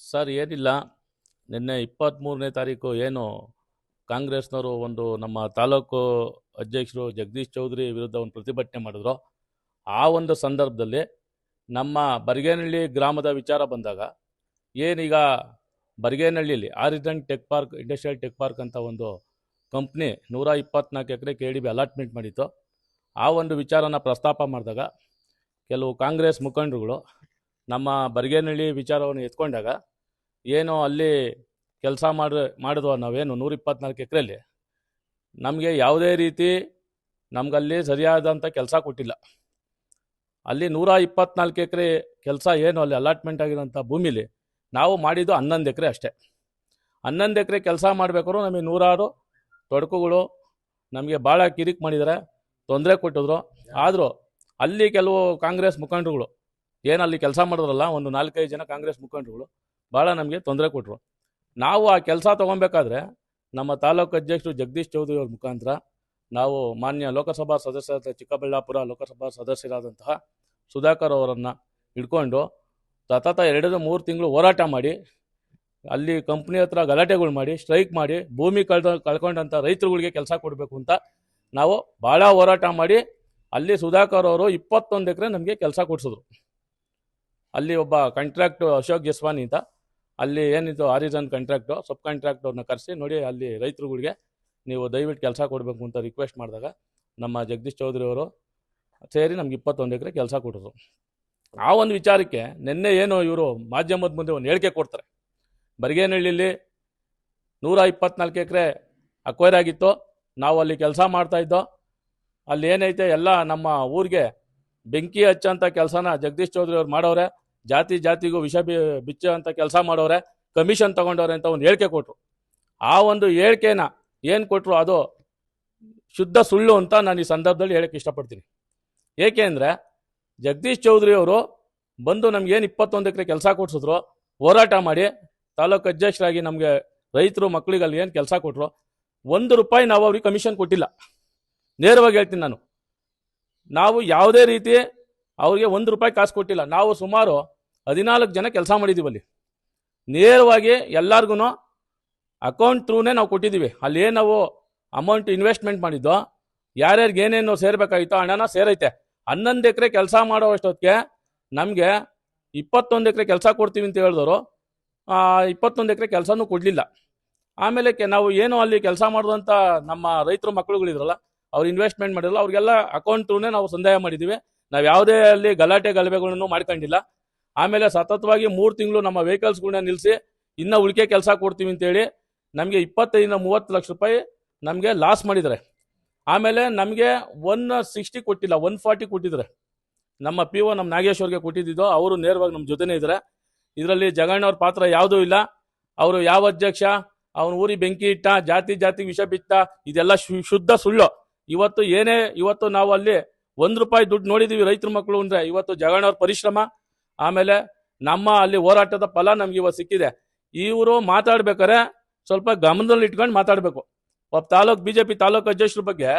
Sir ಏನಿಲ್ಲ, ನಿನ್ನೆ 23ನೇ ತಾರೀಕು ಏನು ಕಾಂಗ್ರೆಸ್ನವರು ಒಂದು ನಮ್ಮ ತಾಲೂಕು ಅಧ್ಯಕ್ಷರು ಜಗದೀಶ್ ಚೌಧರಿ ವಿರುದ್ಧ ಒಂದು ಪ್ರತಿಭಟನೆ ಮಾಡಿದ್ರು. ಆ ಒಂದು ಸಂದರ್ಭದಲ್ಲಿ ನಮ್ಮ ಬರಿಗೇನಹಳ್ಳಿ ಗ್ರಾಮದ ವಿಚಾರ ಬಂದಾಗ ಏನೀಗ ಬರಿಗೇನಹಳ್ಳಿಯಲ್ಲಿ Origin tech park industrial tech park ಅಂತ ಒಂದು ಕಂಪ್ನಿ 124 ಎಕರೆ KDB ಅಲಾಟ್ಮೆಂಟ್ ಮಾಡಿತ್ತು. ಆ ಒಂದು ವಿಚಾರನ ಪ್ರಸ್ತಾಪ ಮಾಡಿದಾಗ ಕೆಲವು ಕಾಂಗ್ರೆಸ್ ಮುಖಂಡರುಗಳು ನಮ್ಮ ಬರಿಗೇನಹಳ್ಳಿ ವಿಚಾರವನ್ನು ಎತ್ಕೊಂಡಾಗ ಏನು ಅಲ್ಲಿ ಕೆಲಸ ಮಾಡಿದ್ವ ನಾವೇನು 124 ಎಕರೆಯಲ್ಲಿ ನಮಗೆ ಯಾವುದೇ ರೀತಿ ನಮಗಲ್ಲಿ ಸರಿಯಾದಂಥ ಕೆಲಸ ಕೊಟ್ಟಿಲ್ಲ. ಅಲ್ಲಿ 124 ಎಕರೆ ಕೆಲಸ ಏನು ಅಲ್ಲಿ ಅಲಾಟ್ಮೆಂಟ್ ಆಗಿರೋಂಥ ಭೂಮಿಲಿ ನಾವು ಮಾಡಿದ್ದು 11 ಎಕರೆ ಅಷ್ಟೇ. 11 ಎಕರೆ ಕೆಲಸ ಮಾಡಬೇಕಾದ್ರೂ ನಮಗೆ ನೂರಾರು ತೊಡಕುಗಳು ನಮಗೆ ಭಾಳ ಕಿರಿಕ್ ಮಾಡಿದ್ದಾರೆ, ತೊಂದರೆ ಕೊಟ್ಟಿದ್ರು. ಆದರೂ ಅಲ್ಲಿ ಕೆಲವು ಕಾಂಗ್ರೆಸ್ ಮುಖಂಡರುಗಳು ಏನಲ್ಲಿ ಕೆಲಸ ಮಾಡಿದ್ರಲ್ಲ, ಒಂದು 4-5 ಜನ ಕಾಂಗ್ರೆಸ್ ಮುಖಂಡರುಗಳು ಭಾಳ ನಮಗೆ ತೊಂದರೆ ಕೊಟ್ಟರು. ನಾವು ಆ ಕೆಲಸ ತೊಗೊಬೇಕಾದ್ರೆ ನಮ್ಮ ತಾಲೂಕು ಅಧ್ಯಕ್ಷರು ಜಗದೀಶ್ ಚೌಧರಿ ಅವ್ರ ಮುಖಾಂತರ ನಾವು ಮಾನ್ಯ ಲೋಕಸಭಾ ಸದಸ್ಯರಾದ ಚಿಕ್ಕಬಳ್ಳಾಪುರ ಲೋಕಸಭಾ ಸದಸ್ಯರಾದಂತಹ ಸುಧಾಕರ್ ಅವರನ್ನು ಹಿಡ್ಕೊಂಡು ಸತತ 2-3 ತಿಂಗಳು ಹೋರಾಟ ಮಾಡಿ ಅಲ್ಲಿ ಕಂಪ್ನಿ ಹತ್ರ ಗಲಾಟೆಗಳು ಮಾಡಿ ಸ್ಟ್ರೈಕ್ ಮಾಡಿ ಭೂಮಿ ಕಳ್ಕೊಂಡಂಥ ರೈತರುಗಳಿಗೆ ಕೆಲಸ ಕೊಡಬೇಕು ಅಂತ ನಾವು ಭಾಳ ಹೋರಾಟ ಮಾಡಿ ಅಲ್ಲಿ ಸುಧಾಕರ್ ಅವರು 21 ಎಕರೆ ನಮಗೆ ಕೆಲಸ ಕೊಡಿಸಿದ್ರು. ಅಲ್ಲಿ ಒಬ್ಬ ಕಾಂಟ್ರಾಕ್ಟ್ ಅಶೋಕ್ ಜಸ್ವಾನಿ ಅಂತ ಅಲ್ಲಿ ಏನಿತ್ತು ಆರಿಜನ್ ಕಾಂಟ್ರಾಕ್ಟು ಸಬ್ ಕಾಂಟ್ರಾಕ್ಟರ್ನ ಕರೆಸಿ ನೋಡಿ ಅಲ್ಲಿ ರೈತರುಗಳಿಗೆ ನೀವು ದಯವಿಟ್ಟು ಕೆಲಸ ಕೊಡಬೇಕು ಅಂತ ರಿಕ್ವೆಸ್ಟ್ ಮಾಡಿದಾಗ ನಮ್ಮ ಜಗದೀಶ್ ಚೌಧರಿ ಅವರು ಸೇರಿ ನಮ್ಗೆ 21 ಎಕರೆ ಕೆಲಸ ಕೊಟ್ಟರು. ಆ ಒಂದು ವಿಚಾರಕ್ಕೆ ನಿನ್ನೆ ಏನು ಇವರು ಮಾಧ್ಯಮದ ಮುಂದೆ ಒಂದು ಹೇಳಿಕೆ ಕೊಡ್ತಾರೆ, ಬರಿಗೇನಹಳ್ಳಿಲಿ 124 ಎಕರೆ ಅಕ್ವೈರ್ ಆಗಿತ್ತು, ನಾವು ಅಲ್ಲಿ ಕೆಲಸ ಮಾಡ್ತಾಯಿದ್ದೋ, ಅಲ್ಲಿ ಏನೈತೆ ಎಲ್ಲ ನಮ್ಮ ಊರಿಗೆ ಬೆಂಕಿ ಹಚ್ಚೋಂಥ ಕೆಲಸನ ಜಗದೀಶ್ ಚೌಧರಿ ಅವ್ರು ಮಾಡೋರೆ, ಜಾತಿಗೂ ವಿಷ ಬಿಚ್ಚೋ ಅಂಥ ಕೆಲಸ ಮಾಡೋರೆ, ಕಮಿಷನ್ ತಗೊಂಡವ್ರೆ ಅಂತ ಒಂದು ಹೇಳಿಕೆ ಕೊಟ್ಟರು. ಆ ಒಂದು ಹೇಳಿಕೆನ ಏನು ಕೊಟ್ಟರು ಅದು ಶುದ್ಧ ಸುಳ್ಳು ಅಂತ ನಾನು ಈ ಸಂದರ್ಭದಲ್ಲಿ ಹೇಳಕ್ಕೆ ಇಷ್ಟಪಡ್ತೀನಿ. ಏಕೆ ಅಂದರೆ ಜಗದೀಶ್ ಚೌಧರಿ ಅವರು ಬಂದು ನಮಗೇನು 21 ಎಕರೆ ಕೆಲಸ ಕೊಡಿಸಿದ್ರು, ಹೋರಾಟ ಮಾಡಿ ತಾಲೂಕು ಅಧ್ಯಕ್ಷರಾಗಿ ನಮಗೆ ರೈತರು ಮಕ್ಕಳಿಗೆ ಅಲ್ಲಿ ಏನು ಕೆಲಸ ಕೊಟ್ಟರು, ₹1 ನಾವು ಅವ್ರಿಗೆ ಕಮಿಷನ್ ಕೊಟ್ಟಿಲ್ಲ. ನೇರವಾಗಿ ಹೇಳ್ತೀನಿ ನಾನು, ನಾವು ಯಾವುದೇ ರೀತಿ ಅವ್ರಿಗೆ ₹1 ಕಾಸು ಕೊಟ್ಟಿಲ್ಲ. ನಾವು ಸುಮಾರು 14 ಜನ ಕೆಲಸ ಮಾಡಿದ್ದೀವಿ ಅಲ್ಲಿ. ನೇರವಾಗಿ ಎಲ್ಲರಿಗೂ ಅಕೌಂಟ್ ಥ್ರೂನೇ ನಾವು ಕೊಟ್ಟಿದ್ದೀವಿ. ಅಲ್ಲಿ ಏನು ನಾವು ಅಮೌಂಟ್ ಇನ್ವೆಸ್ಟ್ಮೆಂಟ್ ಮಾಡಿದ್ದೋ, ಯಾರ್ಯಾರಿಗೆ ಏನೇನು ಸೇರಬೇಕಾಗಿತ್ತೋ ಹಣನ ಸೇರೈತೆ. 11 ಎಕರೆ ಕೆಲಸ ಮಾಡೋ ಅಷ್ಟೊತ್ತಿಗೆ ನಮಗೆ 21 ಎಕರೆ ಕೆಲಸ ಕೊಡ್ತೀವಿ ಅಂತ ಹೇಳಿದವರು 21 ಎಕರೆ ಕೆಲಸನೂ ಕೊಡಲಿಲ್ಲ. ಆಮೇಲೆ ನಾವು ಏನು ಅಲ್ಲಿ ಕೆಲಸ ಮಾಡಿದಂಥ ನಮ್ಮ ರೈತರು ಮಕ್ಕಳುಗಳಿದ್ರಲ್ಲ, ಅವ್ರು ಇನ್ವೆಸ್ಟ್ಮೆಂಟ್ ಮಾಡಿರಲ್ಲ, ಅವ್ರಿಗೆಲ್ಲ ಅಕೌಂಟ್ ಥ್ರೂನೇ ನಾವು ಸಂದಾಯ ಮಾಡಿದ್ದೀವಿ. ನಾವು ಯಾವುದೇ ಅಲ್ಲಿ ಗಲಭೆಗಳನ್ನು ಮಾಡ್ಕೊಂಡಿಲ್ಲ. ಆಮೇಲೆ ಸತತವಾಗಿ 3 ತಿಂಗಳು ನಮ್ಮ ವೆಹಿಕಲ್ಸ್ಗಳನ್ನ ನಿಲ್ಲಿಸಿ ಇನ್ನೂ ಉಳಿಕೆ ಕೆಲಸ ಕೊಡ್ತೀವಿ ಅಂತೇಳಿ ನಮಗೆ 25-30 ಲಕ್ಷ ರೂಪಾಯಿ ನಮಗೆ ಲಾಸ್ ಮಾಡಿದ್ದಾರೆ. ಆಮೇಲೆ ನಮಗೆ 160 ಕೊಟ್ಟಿಲ್ಲ, 140 ಕೊಟ್ಟಿದ್ದಾರೆ. ನಮ್ಮ PO ನಮ್ಮ ನಾಗೇಶ್ವರ್ಗೆ ಕೊಟ್ಟಿದ್ದು, ಅವರು ನೇರವಾಗಿ ನಮ್ಮ ಜೊತೆನೇ ಇದ್ದಾರೆ. ಇದರಲ್ಲಿ ಜಗಣ್ಣವ್ರ ಪಾತ್ರ ಯಾವುದೂ ಇಲ್ಲ. ಅವರು ಯಾವ ಅಧ್ಯಕ್ಷ ಅವನ ಊರಿಗೆ ಬೆಂಕಿ ಇಟ್ಟ, ಜಾತಿ ವಿಷ ಬಿತ್ತ, ಇದೆಲ್ಲ ಶುದ್ಧ ಸುಳ್ಳು. ಇವತ್ತು ನಾವು ಅಲ್ಲಿ ₹1 ದುಡ್ಡು ನೋಡಿದ್ದೀವಿ ರೈತರ ಮಕ್ಕಳು ಅಂದರೆ ಇವತ್ತು ಜಗಣ್ಣವ್ರ ಪರಿಶ್ರಮ, ಆಮೇಲೆ ನಮ್ಮ ಅಲ್ಲಿ ಹೋರಾಟದ ಫಲ ನಮ್ಗೆ ಇವತ್ತು ಸಿಕ್ಕಿದೆ. ಇವರು ಮಾತಾಡ್ಬೇಕಾರೆ ಸ್ವಲ್ಪ ಗಮನದಲ್ಲಿ ಇಟ್ಕೊಂಡು ಮಾತಾಡಬೇಕು. ಒಬ್ಬ BJP ತಾಲೂಕು ಅಧ್ಯಕ್ಷರ ಬಗ್ಗೆ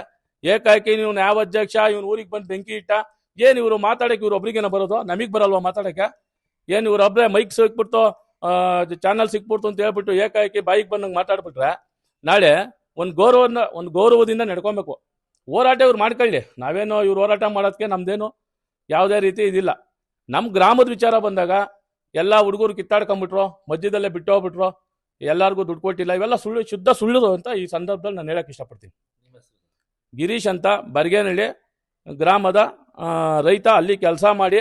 ಏಕಾಏಕಿ ಇವನು ಯಾವ ಅಧ್ಯಕ್ಷ ಇವನು ಊರಿಗೆ ಬಂದು ಬೆಂಕಿ ಇಟ್ಟ, ಏನು ಇವರು ಮಾತಾಡಕ್ಕೆ ಇವ್ರು ಒಬ್ರಿಗೇನ ಬರೋದು, ನಮಗೆ ಬರಲ್ವಾ ಮಾತಾಡಕ್ಕೆ? ಏನು ಇವ್ರೊಬ್ಬರೇ ಮೈಕ್ ಸಿಕ್ಬಿಡ್ತು, ಚಾನಲ್ ಸಿಕ್ಬಿಡ್ತು ಅಂತ ಹೇಳ್ಬಿಟ್ಟು ಏಕಾಏಕಿ ಬಾಯಿಗೆ ಬಂದಂಗೆ ಮಾತಾಡ್ಬಿಟ್ರೆ ನಾಳೆ ಒಂದು ಗೌರವದಿಂದ ನಡ್ಕೊಬೇಕು. ಹೋರಾಟ ಇವ್ರು ಮಾಡ್ಕೊಳ್ಳಿ, ನಾವೇನೋ ಇವ್ರು ಹೋರಾಟ ಮಾಡೋದಕ್ಕೆ ನಮ್ದೇನು ಯಾವುದೇ ರೀತಿ ಇದಿಲ್ಲ. ನಮ್ಮ ಗ್ರಾಮದ ವಿಚಾರ ಬಂದಾಗ ಎಲ್ಲ ಹುಡುಗರು ಕಿತ್ತಾಡ್ಕೊಂಬಿಟ್ರು, ಮಧ್ಯದಲ್ಲೇ ಬಿಟ್ಟು ಹೋಗ್ಬಿಟ್ರು, ಎಲ್ಲರಿಗೂ ದುಡ್ಡು ಕೊಟ್ಟಿಲ್ಲ, ಇವೆಲ್ಲ ಶುದ್ಧ ಸುಳ್ಳು ಅಂತ ಈ ಸಂದರ್ಭದಲ್ಲಿ ನಾನು ಹೇಳಕ್ಕೆ ಇಷ್ಟಪಡ್ತೀನಿ. ಗಿರೀಶ್ ಅಂತ ಬರಿಗೇನಹಳ್ಳಿ ಗ್ರಾಮದ ರೈತ, ಅಲ್ಲಿ ಕೆಲಸ ಮಾಡಿ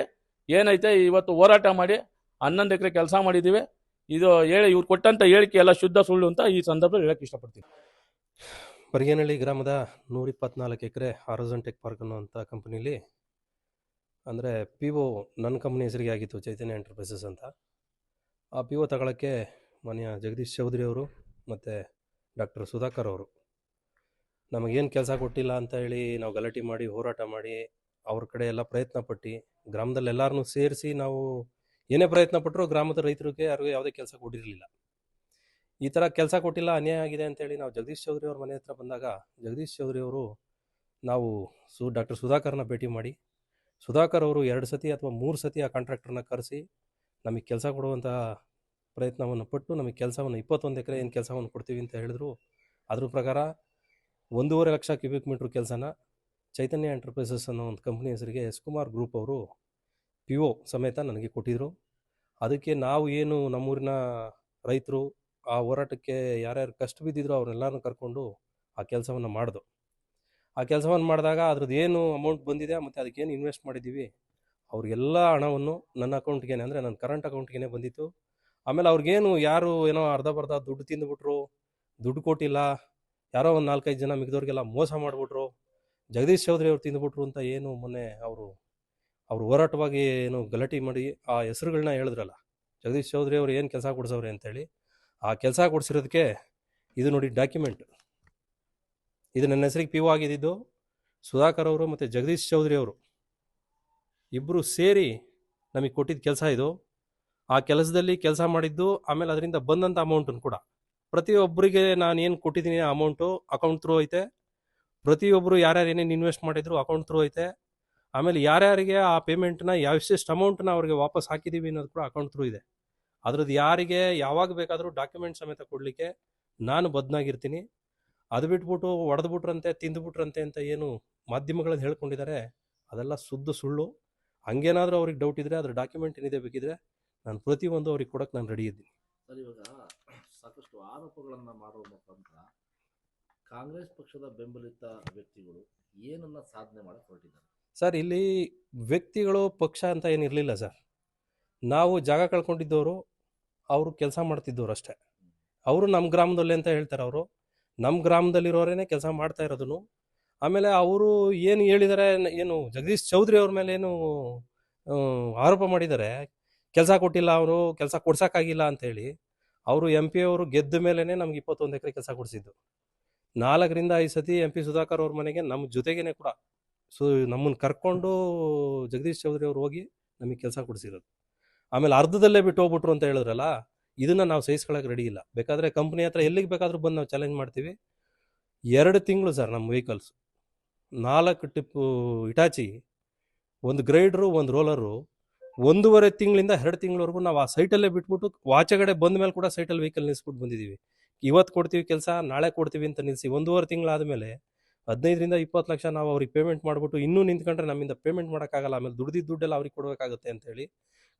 ಏನೈತೆ ಇವತ್ತು ಹೋರಾಟ ಮಾಡಿ 11 ಎಕರೆ ಕೆಲಸ ಮಾಡಿದ್ದೀವಿ. ಇದು ಇವ್ರು ಕೊಟ್ಟಂಥ ಹೇಳಿಕೆ ಎಲ್ಲ ಶುದ್ಧ ಸುಳ್ಳು ಅಂತ ಈ ಸಂದರ್ಭದಲ್ಲಿ ಹೇಳಕ್ಕೆ ಇಷ್ಟಪಡ್ತೀನಿ. ಬರಿಗೇನಹಳ್ಳಿ ಗ್ರಾಮದ 124 ಎಕರೆ ಆರಿಜನ್ ಟೆಕ್ ಪಾರ್ಕ್ ಅನ್ನುವಂಥ ಕಂಪನಿಲಿ ಅಂದರೆ PO ನನ್ನ ಕಂಪ್ನಿ ಹೆಸರಿಗೆ ಆಗಿತ್ತು, ಚೈತನ್ಯ ಎಂಟರ್ಪ್ರೈಸಸ್ ಅಂತ. ಆ PO ತಗೊಳ್ಳೋಕ್ಕೆ ಮಾನ್ಯ ಜಗದೀಶ್ ಚೌಧರಿ ಅವರು ಮತ್ತು ಡಾಕ್ಟರ್ ಸುಧಾಕರ್ ಅವರು ನಮಗೇನು ಕೆಲಸ ಕೊಟ್ಟಿಲ್ಲ ಅಂತ ಹೇಳಿ ನಾವು ಗಲಾಟೆ ಮಾಡಿ ಹೋರಾಟ ಮಾಡಿ ಅವ್ರ ಕಡೆ ಎಲ್ಲ ಪ್ರಯತ್ನ ಪಟ್ಟು ಗ್ರಾಮದಲ್ಲಿ ಎಲ್ಲರನ್ನೂ ಸೇರಿಸಿ ನಾವು ಏನೇ ಪ್ರಯತ್ನ ಪಟ್ಟರು ಗ್ರಾಮದ ರೈತರಿಗೆ ಯಾರಿಗೂ ಯಾವುದೇ ಕೆಲಸ ಕೊಟ್ಟಿರಲಿಲ್ಲ. ಈ ಥರ ಕೆಲಸ ಕೊಟ್ಟಿಲ್ಲ, ಅನ್ಯಾಯ ಆಗಿದೆ ಅಂತೇಳಿ ನಾವು ಜಗದೀಶ್ ಚೌಧರಿ ಅವ್ರ ಮನೆ ಹತ್ರ ಬಂದಾಗ ಜಗದೀಶ್ ಚೌಧರಿ ಅವರು ನಾವು ಡಾಕ್ಟರ್ ಸುಧಾಕರ್ನ ಭೇಟಿ ಮಾಡಿ ಸುಧಾಕರ್ ಅವರು 2 ಸತಿ ಅಥವಾ 3 ಸತಿ ಆ ಕಾಂಟ್ರಾಕ್ಟರ್ನ ಕರೆಸಿ ನಮಗೆ ಕೆಲಸ ಕೊಡುವಂಥ ಪ್ರಯತ್ನವನ್ನು ಪಟ್ಟು ನಮಗೆ ಕೆಲಸವನ್ನು 21 ಎಕರೆ ಏನು ಕೆಲಸವನ್ನು ಕೊಡ್ತೀವಿ ಅಂತ ಹೇಳಿದ್ರು. ಅದ್ರ ಪ್ರಕಾರ 1.5 ಲಕ್ಷ ಕ್ಯೂಬಿಕ್ ಮೀಟ್ರ್ ಕೆಲಸನ ಚೈತನ್ಯ ಎಂಟರ್ಪ್ರೈಸಸ್ ಅನ್ನೋ ಒಂದು ಕಂಪ್ನಿ ಹೆಸರಿಗೆ ಎಸ್ ಕುಮಾರ್ ಗ್ರೂಪ್ ಅವರು PO ಸಮೇತ ನನಗೆ ಕೊಟ್ಟಿದ್ದರು. ಅದಕ್ಕೆ ನಾವು ಏನು ನಮ್ಮೂರಿನ ರೈತರು ಆ ಹೋರಾಟಕ್ಕೆ ಯಾರ್ಯಾರು ಕಷ್ಟ ಬಿದ್ದಿದ್ರು ಅವ್ರನ್ನೆಲ್ಲರನ್ನೂ ಕರ್ಕೊಂಡು ಆ ಕೆಲಸವನ್ನು ಮಾಡ್ದು. ಆ ಕೆಲಸವನ್ನು ಮಾಡಿದಾಗ ಅದ್ರದ್ದು ಏನು ಅಮೌಂಟ್ ಬಂದಿದೆ ಮತ್ತು ಅದಕ್ಕೇನು ಇನ್ವೆಸ್ಟ್ ಮಾಡಿದ್ದೀವಿ ಅವ್ರಿಗೆಲ್ಲ ಹಣವನ್ನು ನನ್ನ ಅಕೌಂಟ್ಗೆ ಅಂದರೆ ನನ್ನ ಕರೆಂಟ್ ಅಕೌಂಟ್ಗೆ ಬಂದಿತ್ತು. ಆಮೇಲೆ ಅವ್ರಿಗೇನು ಯಾರು ಏನೋ ಅರ್ಧ ಬರ್ಧ ದುಡ್ಡು ತಿಂದುಬಿಟ್ರು, ದುಡ್ಡು ಕೊಟ್ಟಿಲ್ಲ, ಯಾರೋ ಒಂದು 4-5 ಜನ ಮಿಗಿದವ್ರಿಗೆಲ್ಲ ಮೋಸ ಮಾಡಿಬಿಟ್ರು, ಜಗದೀಶ್ ಚೌಧರಿ ಅವ್ರು ತಿಂದುಬಿಟ್ರು ಅಂತ ಏನು ಮೊನ್ನೆ ಅವರು ಹೋರಾಟವಾಗಿ ಏನು ಗಲಾಟೆ ಮಾಡಿ ಆ ಹೆಸರುಗಳನ್ನ ಹೇಳಿದ್ರಲ್ಲ, ಜಗದೀಶ್ ಚೌಧರಿ ಅವ್ರು ಏನು ಕೆಲಸ ಕೊಡಿಸವ್ರೆ ಅಂತೇಳಿ. ಆ ಕೆಲಸ ಕೊಡಿಸಿರೋದಕ್ಕೆ ಇದು ನೋಡಿ ಡಾಕ್ಯುಮೆಂಟ್. ಇದು ನನ್ನ ಹೆಸರಿಗೆ PO ಆಗಿದ್ದು ಸುಧಾಕರ್ ಅವರು ಮತ್ತು ಜಗದೀಶ್ ಚೌಧರಿ ಅವರು ಇಬ್ಬರು ಸೇರಿ ನಮಗೆ ಕೊಟ್ಟಿದ್ದ ಕೆಲಸ ಇದು. ಆ ಕೆಲಸದಲ್ಲಿ ಕೆಲಸ ಮಾಡಿದ್ದು, ಆಮೇಲೆ ಅದರಿಂದ ಬಂದಂಥ ಅಮೌಂಟನ್ನು ಕೂಡ ಪ್ರತಿಯೊಬ್ಬರಿಗೆ ನಾನು ಏನು ಕೊಟ್ಟಿದ್ದೀನಿ ಆ ಅಮೌಂಟು ಅಕೌಂಟ್ ಥ್ರೂ ಐತೆ. ಪ್ರತಿಯೊಬ್ಬರು ಯಾರ್ಯಾರು ಏನೇನು ಇನ್ವೆಸ್ಟ್ ಮಾಡಿದ್ರು ಅಕೌಂಟ್ ಥ್ರೂ ಐತೆ. ಆಮೇಲೆ ಯಾರ್ಯಾರಿಗೆ ಆ ಪೇಮೆಂಟ್ನ ಎಷ್ಟೆಷ್ಟು ಅಮೌಂಟ್ನ ಅವ್ರಿಗೆ ವಾಪಸ್ ಹಾಕಿದ್ದೀವಿ ಅನ್ನೋದು ಕೂಡ ಅಕೌಂಟ್ ಥ್ರೂ ಇದೆ. ಅದ್ರದ್ದು ಯಾರಿಗೆ ಯಾವಾಗ ಬೇಕಾದರೂ ಡಾಕ್ಯುಮೆಂಟ್ ಸಮೇತ ಕೊಡಲಿಕ್ಕೆ ನಾನು ಬದ್ಧನಾಗಿರ್ತೀನಿ. ಅದು ಬಿಟ್ಬಿಟ್ಟು ಹೊಡೆದ್ಬಿಟ್ರಂತೆ ತಿಂದುಬಿಟ್ರಂತೆ ಅಂತ ಏನು ಮಾಧ್ಯಮಗಳಲ್ಲಿ ಹೇಳ್ಕೊಂಡಿದ್ದಾರೆ ಅದೆಲ್ಲ ಶುದ್ಧ ಸುಳ್ಳು. ಹಂಗೇನಾದರೂ ಅವ್ರಿಗೆ ಡೌಟ್ ಇದ್ದರೆ ಅದ್ರ ಡಾಕ್ಯುಮೆಂಟ್ ಏನಿದೆ ಬೇಕಿದ್ರೆ ನಾನು ಪ್ರತಿಯೊಂದು ಅವ್ರಿಗೆ ಕೊಡೋಕ್ಕೆ ನಾನು ರೆಡಿ ಇದ್ದೀನಿ. ಸರ್, ಇವಾಗ ಸಾಕಷ್ಟು ಆರೋಪಗಳನ್ನು ಮಾಡುವ ಮುಖಾಂತರ ಕಾಂಗ್ರೆಸ್ ಪಕ್ಷದ ಬೆಂಬಲಿತ ವ್ಯಕ್ತಿಗಳು ಏನನ್ನ ಸಾಧನೆ ಮಾಡಕ್ಕೆ ಹೊರಟಿದ್ದಾರೆ? ಸರ್, ಇಲ್ಲಿ ವ್ಯಕ್ತಿಗಳು ಪಕ್ಷ ಅಂತ ಏನಿರಲಿಲ್ಲ ಸರ್. ನಾವು ಜಾಗ ಕಳ್ಕೊಂಡಿದ್ದವರು, ಅವರು ಕೆಲಸ ಮಾಡ್ತಿದ್ದವರು ಅಷ್ಟೇ. ಅವರು ನಮ್ಮ ಗ್ರಾಮದಲ್ಲಿ ಅಂತ ಹೇಳ್ತಾರೆ. ಅವರು ನಮ್ಮ ಗ್ರಾಮದಲ್ಲಿರೋರೇ ಕೆಲಸ ಮಾಡ್ತಾ ಇರೋದನ್ನು. ಆಮೇಲೆ ಅವರು ಏನು ಹೇಳಿದ್ದಾರೆ, ಏನು ಜಗದೀಶ್ ಚೌಧರಿ ಅವ್ರ ಮೇಲೆ ಏನು ಆರೋಪ ಮಾಡಿದ್ದಾರೆ, ಕೆಲಸ ಕೊಟ್ಟಿಲ್ಲ, ಅವರು ಕೆಲಸ ಕೊಡ್ಸೋಕ್ಕಾಗಿಲ್ಲ ಅಂತೇಳಿ. ಅವರು MP ಅವರು ಗೆದ್ದ ಮೇಲೇ ನಮ್ಗೆ 21 ಎಕರೆ ಕೆಲಸ ಕೊಡಿಸಿದ್ದು. 4ರಿಂದ 5 ಸತಿ MP ಸುಧಾಕರ್ ಅವ್ರ ಮನೆಗೆ ನಮ್ಮ ಜೊತೆಗೇನೆ ಕೂಡ ನಮ್ಮನ್ನು ಕರ್ಕೊಂಡು ಜಗದೀಶ್ ಚೌಧರಿ ಅವ್ರು ಹೋಗಿ ನಮಗೆ ಕೆಲಸ ಕೊಡಿಸಿರೋದು. ಆಮೇಲೆ ಅರ್ಧದಲ್ಲೇ ಬಿಟ್ಟು ಹೋಗ್ಬಿಟ್ರು ಅಂತ ಹೇಳಿದ್ರಲ್ಲ, ಇದನ್ನು ನಾವು ಸಹಿಸ್ಕೊಳ್ಳೋಕೆ ರೆಡಿ ಇಲ್ಲ. ಬೇಕಾದರೆ ಕಂಪ್ನಿ ಹತ್ರ ಎಲ್ಲಿಗೆ ಬೇಕಾದರೂ ಬಂದು ನಾವು ಚಾಲೆಂಜ್ ಮಾಡ್ತೀವಿ. 2 ತಿಂಗಳು ಸರ್ ನಮ್ಮ ವೆಹಿಕಲ್ಸ್, 4 ಟಿಪ್ಪು ಇಟಾಚಿ, 1 ಗ್ರೈಡ್ರು, 1 ರೋಲರು, 1.5 ತಿಂಗಳಿಂದ 2 ತಿಂಗಳವರೆಗೂ ನಾವು ಆ ಸೈಟಲ್ಲೇ ಬಿಟ್ಬಿಟ್ಟು ಆಚೆಗಡೆ ಬಂದ ಮೇಲೆ ಕೂಡ ಸೈಟಲ್ಲಿ ವೆಹಿಕಲ್ ನಿಲ್ಲಿಸ್ಬಿಟ್ಟು ಬಂದಿದ್ದೀವಿ. ಇವತ್ತು ಕೊಡ್ತೀವಿ ಕೆಲಸ, ನಾಳೆ ಕೊಡ್ತೀವಿ ಅಂತ ನಿಲ್ಲಿಸಿ 1.5 ತಿಂಗಳಾದಮೇಲೆ 15ರಿಂದ 20 ಲಕ್ಷ ನಾವು ಅವ್ರಿಗೆ ಪೇಮೆಂಟ್ ಮಾಡಿಬಿಟ್ಟು ಇನ್ನೂ ನಿಂತ್ಕೊಂಡ್ರೆ ನಮ್ಮಿಂದ ಪೇಮೆಂಟ್ ಮಾಡೋಕ್ಕಾಗಲ್ಲ, ಆಮೇಲೆ ದುಡ್ದಿದ್ದು ದುಡ್ಡೆಲ್ಲ ಅವ್ರಿಗೆ ಕೊಡಬೇಕಾಗುತ್ತೆ ಅಂತೇಳಿ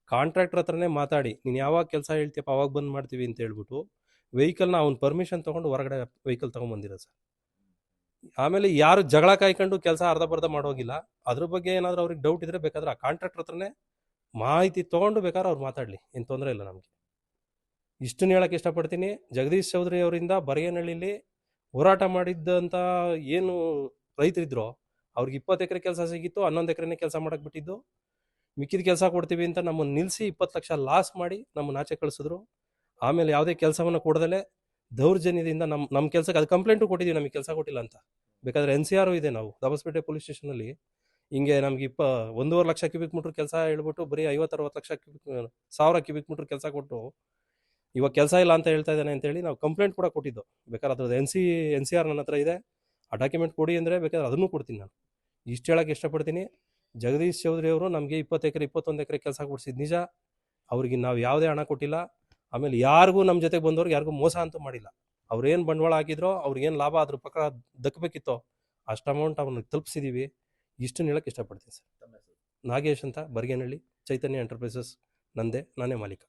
ಕಾಂಟ್ರಾಕ್ಟರ್ ಹತ್ರನೇ ಮಾತಾಡಿ, ನೀನು ಯಾವಾಗ ಕೆಲಸ ಹೇಳ್ತೀಯಪ್ಪ ಅವಾಗ ಬಂದು ಮಾಡ್ತೀವಿ ಅಂತ ಹೇಳ್ಬಿಟ್ಟು ವೆಹಿಕಲ್ನ ಅವ್ನು ಪರ್ಮಿಷನ್ ತೊಗೊಂಡು ಹೊರಗಡೆ ವೆಹಿಕಲ್ ತೊಗೊಂಬಂದಿರೋ ಸರ್. ಆಮೇಲೆ ಯಾರು ಜಗಳ ಕಾಯ್ಕೊಂಡು ಕೆಲಸ ಅರ್ಧ ಬರ್ಧ ಮಾಡೋಗಿಲ್ಲ. ಅದ್ರ ಬಗ್ಗೆ ಏನಾದರೂ ಅವ್ರಿಗೆ ಡೌಟ್ ಇದ್ದರೆ ಬೇಕಾದ್ರೆ ಆ ಕಾಂಟ್ರಾಕ್ಟರ್ ಹತ್ರನೇ ಮಾಹಿತಿ ತೊಗೊಂಡು ಬೇಕಾದ್ರೆ ಅವ್ರು ಮಾತಾಡಲಿ, ಏನು ತೊಂದರೆ ಇಲ್ಲ ನಮಗೆ. ಇಷ್ಟನ್ನು ಹೇಳೋಕ್ಕೆ ಇಷ್ಟಪಡ್ತೀನಿ. ಜಗದೀಶ್ ಚೌಧರಿ ಅವರಿಂದ ಬರಗೇನಹಳ್ಳಿಲಿ ಹೋರಾಟ ಮಾಡಿದ್ದಂಥ ಏನು ರೈತರಿದ್ರೋ ಅವ್ರಿಗೆ 20 ಎಕರೆ ಕೆಲಸ ಸಿಗಿತ್ತು, 11 ಎಕರೆನೇ ಕೆಲಸ ಮಾಡೋಕ್ಕೆ ಬಿಟ್ಟಿದ್ದು. ಮಿಕ್ಕಿದ ಕೆಲಸ ಕೊಡ್ತೀವಿ ಅಂತ ನಮ್ಮನ್ನು ನಿಲ್ಲಿಸಿ 20 ಲಕ್ಷ ಲಾಸ್ ಮಾಡಿ ನಮ್ಮನ್ನು ಆಚೆ ಕಳಿಸಿದ್ರು. ಆಮೇಲೆ ಯಾವುದೇ ಕೆಲಸವನ್ನು ಕೊಡದಲ್ಲೇ ದೌರ್ಜನ್ಯದಿಂದ ನಮ್ಮ ಕೆಲಸಕ್ಕೆ ಅದು ಕಂಪ್ಲೇಂಟು ಕೊಟ್ಟಿದ್ದೀವಿ, ನಮಗೆ ಕೆಲಸ ಕೊಟ್ಟಿಲ್ಲ ಅಂತ. ಬೇಕಾದರೆ NCR ಇದೆ, ನಾವು ದಬಸ್ಪೇಟೆ ಪೊಲೀಸ್ ಸ್ಟೇಷನಲ್ಲಿ ಹಿಂಗೆ ನಮ್ಗೆ 1.5 ಲಕ್ಷ ಕ್ಯೂಬಿಕ್ ಮೀಟ್ರ್ ಕೆಲಸ ಹೇಳ್ಬಿಟ್ಟು ಬರೀ 50-60 ಲಕ್ಷ ಸಾವಿರ ಕ್ಯೂಬಿಕ್ ಮೀಟ್ರ್ ಕೆಲಸ ಕೊಟ್ಟು ಇವಾಗ ಕೆಲಸ ಇಲ್ಲ ಅಂತ ಹೇಳ್ತಾ ಇದ್ದಾನೆ ಅಂತೇಳಿ ನಾವು ಕಂಪ್ಲೇಂಟ್ ಕೂಡ ಕೊಟ್ಟಿದ್ದು. ಬೇಕಾದ್ರೆ ಅದ್ರದ್ದು NCR ನನ್ನ ಹತ್ರ ಇದೆ, ಆ ಡಾಕ್ಯುಮೆಂಟ್ ಕೊಡಿ ಅಂದರೆ ಬೇಕಾದ್ರೆ ಅದನ್ನು ಕೊಡ್ತೀನಿ. ನಾನು ಇಷ್ಟು ಹೇಳೋಕ್ಕೆ ಇಷ್ಟಪಡ್ತೀನಿ. ಜಗದೀಶ್ ಚೌಧರಿ ಅವರು ನಮಗೆ 20 ಎಕರೆ 21 ಎಕರೆ ಕೆಲಸ ಕೊಡಿಸಿದ್ದು ನಿಜ. ಅವ್ರಿಗೆ ನಾವು ಯಾವುದೇ ಹಣ ಕೊಟ್ಟಿಲ್ಲ. ಆಮೇಲೆ ಯಾರಿಗೂ ನಮ್ಮ ಜೊತೆಗೆ ಬಂದವ್ರಿಗೆ ಯಾರಿಗೂ ಮೋಸ ಅಂತೂ ಮಾಡಿಲ್ಲ. ಅವ್ರೇನು ಬಂಡವಾಳ ಹಾಕಿದ್ರೋ, ಅವ್ರಿಗೇನು ಲಾಭ ಅದ್ರ ಪ್ರಕಾರ ದಕ್ಕಬೇಕಿತ್ತೋ ಅಷ್ಟು ಅಮೌಂಟ್ ಅವ್ರಿಗೆ ತಲುಪಿಸಿದ್ದೀವಿ. ಇಷ್ಟನ್ನು ಹೇಳೋಕ್ಕೆ ಇಷ್ಟಪಡ್ತೀನಿ ಸರ್. ನಾಗೇಶ್ ಅಂತ, ಬರಗೇನಹಳ್ಳಿ, ಚೈತನ್ಯ ಎಂಟರ್ಪ್ರೈಸಸ್ ನಂದೇ, ನಾನೇ ಮಾಲೀಕ.